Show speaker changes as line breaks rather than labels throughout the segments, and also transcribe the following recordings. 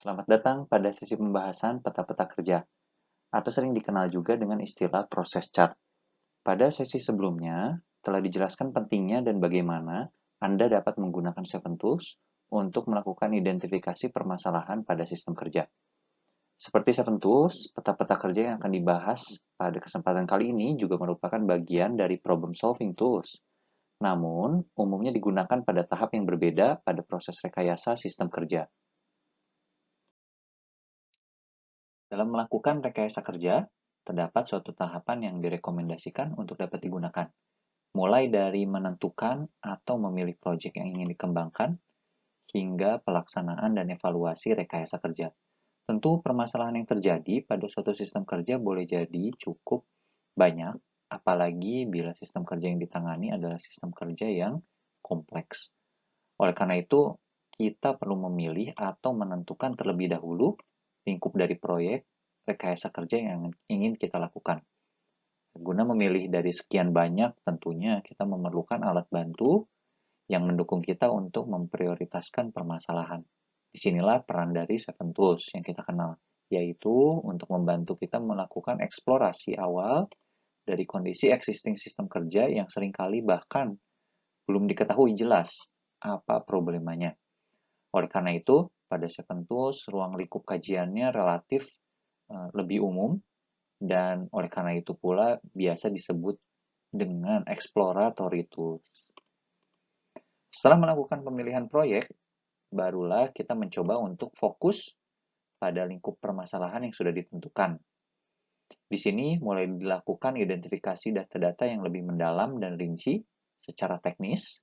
Selamat datang pada sesi pembahasan peta-peta kerja, atau sering dikenal juga dengan istilah proses chart. Pada sesi sebelumnya, telah dijelaskan pentingnya dan bagaimana Anda dapat menggunakan Seven Tools untuk melakukan identifikasi permasalahan pada sistem kerja. Seperti Seven Tools, peta-peta kerja yang akan dibahas pada kesempatan kali ini juga merupakan bagian dari problem solving tools. Namun, umumnya digunakan pada tahap yang berbeda pada proses rekayasa sistem kerja. Dalam melakukan rekayasa kerja, terdapat suatu tahapan yang direkomendasikan untuk dapat digunakan, mulai dari menentukan atau memilih proyek yang ingin dikembangkan, hingga pelaksanaan dan evaluasi rekayasa kerja. Tentu permasalahan yang terjadi pada suatu sistem kerja boleh jadi cukup banyak, apalagi bila sistem kerja yang ditangani adalah sistem kerja yang kompleks. Oleh karena itu, kita perlu memilih atau menentukan terlebih dahulu lingkup dari proyek rekayasa kerja yang ingin kita lakukan. Guna memilih dari sekian banyak, tentunya kita memerlukan alat bantu yang mendukung kita untuk memprioritaskan permasalahan. Disinilah peran dari Seven Tools yang kita kenal, yaitu untuk membantu kita melakukan eksplorasi awal dari kondisi existing sistem kerja yang seringkali bahkan belum diketahui jelas apa problemanya. Oleh karena itu, pada Seven Tools, ruang lingkup kajiannya relatif lebih umum, dan oleh karena itu pula biasa disebut dengan exploratory tools. Setelah melakukan pemilihan proyek, barulah kita mencoba untuk fokus pada lingkup permasalahan yang sudah ditentukan. Di sini mulai dilakukan identifikasi data-data yang lebih mendalam dan rinci secara teknis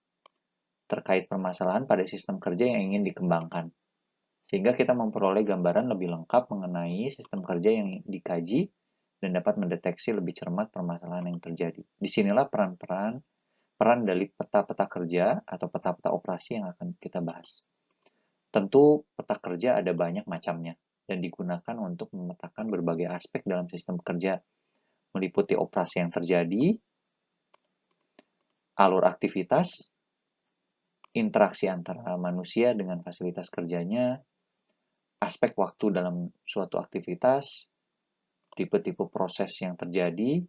terkait permasalahan pada sistem kerja yang ingin dikembangkan, sehingga kita memperoleh gambaran lebih lengkap mengenai sistem kerja yang dikaji dan dapat mendeteksi lebih cermat permasalahan yang terjadi. Disinilah peran dari peta-peta kerja atau peta-peta operasi yang akan kita bahas. Tentu peta kerja ada banyak macamnya dan digunakan untuk memetakan berbagai aspek dalam sistem kerja, meliputi operasi yang terjadi, alur aktivitas, interaksi antara manusia dengan fasilitas kerjanya, aspek waktu dalam suatu aktivitas, tipe-tipe proses yang terjadi,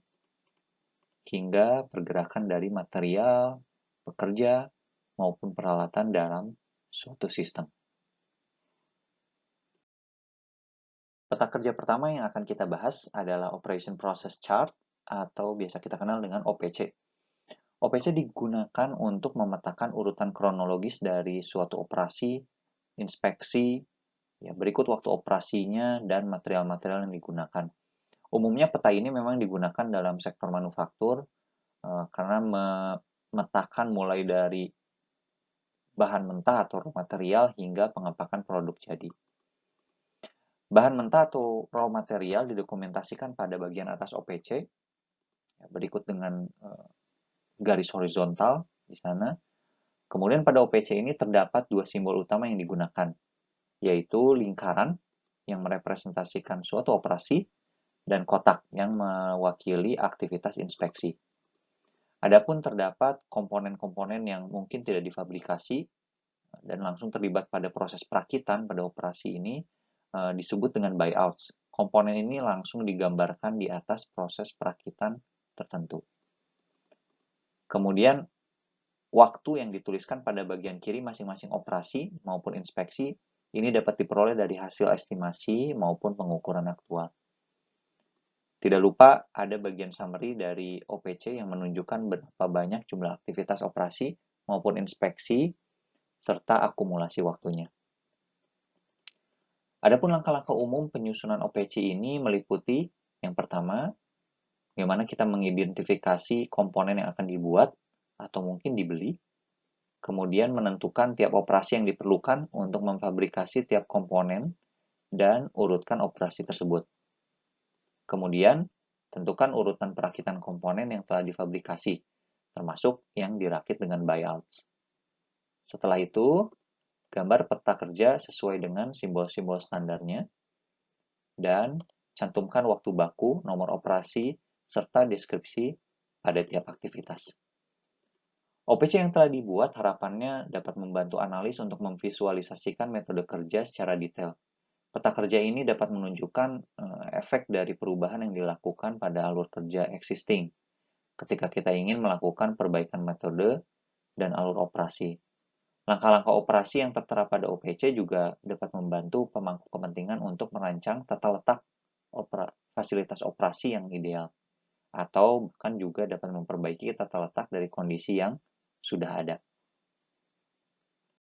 hingga pergerakan dari material, pekerja, maupun peralatan dalam suatu sistem. Peta kerja pertama yang akan kita bahas adalah Operation Process Chart atau biasa kita kenal dengan OPC. OPC digunakan untuk memetakan urutan kronologis dari suatu operasi, inspeksi, berikut waktu operasinya, dan material-material yang digunakan. Umumnya peta ini memang digunakan dalam sektor manufaktur karena memetakan mulai dari bahan mentah atau raw material hingga pengepakan produk jadi. Bahan mentah atau raw material didokumentasikan pada bagian atas OPC, berikut dengan garis horizontal di sana. Kemudian pada OPC ini terdapat dua simbol utama yang digunakan, yaitu lingkaran yang merepresentasikan suatu operasi dan kotak yang mewakili aktivitas inspeksi. Adapun terdapat komponen-komponen yang mungkin tidak difabrikasi dan langsung terlibat pada proses perakitan pada operasi ini disebut dengan buyouts. Komponen ini langsung digambarkan di atas proses perakitan tertentu. Kemudian waktu yang dituliskan pada bagian kiri masing-masing operasi maupun inspeksi ini dapat diperoleh dari hasil estimasi maupun pengukuran aktual. Tidak lupa ada bagian summary dari OPC yang menunjukkan berapa banyak jumlah aktivitas operasi maupun inspeksi serta akumulasi waktunya. Adapun langkah-langkah umum penyusunan OPC ini meliputi yang pertama, bagaimana kita mengidentifikasi komponen yang akan dibuat atau mungkin dibeli, kemudian menentukan tiap operasi yang diperlukan untuk memfabrikasi tiap komponen dan urutkan operasi tersebut. Kemudian, tentukan urutan perakitan komponen yang telah difabrikasi, termasuk yang dirakit dengan buyouts. Setelah itu, gambar peta kerja sesuai dengan simbol-simbol standarnya, dan cantumkan waktu baku, nomor operasi, serta deskripsi pada tiap aktivitas. OPC yang telah dibuat harapannya dapat membantu analis untuk memvisualisasikan metode kerja secara detail, Peta kerja ini dapat menunjukkan efek dari perubahan yang dilakukan pada alur kerja existing ketika kita ingin melakukan perbaikan metode dan alur operasi. Langkah-langkah operasi yang tertera pada OPC juga dapat membantu pemangku kepentingan untuk merancang tata letak fasilitas operasi yang ideal, atau bahkan juga dapat memperbaiki tata letak dari kondisi yang sudah ada.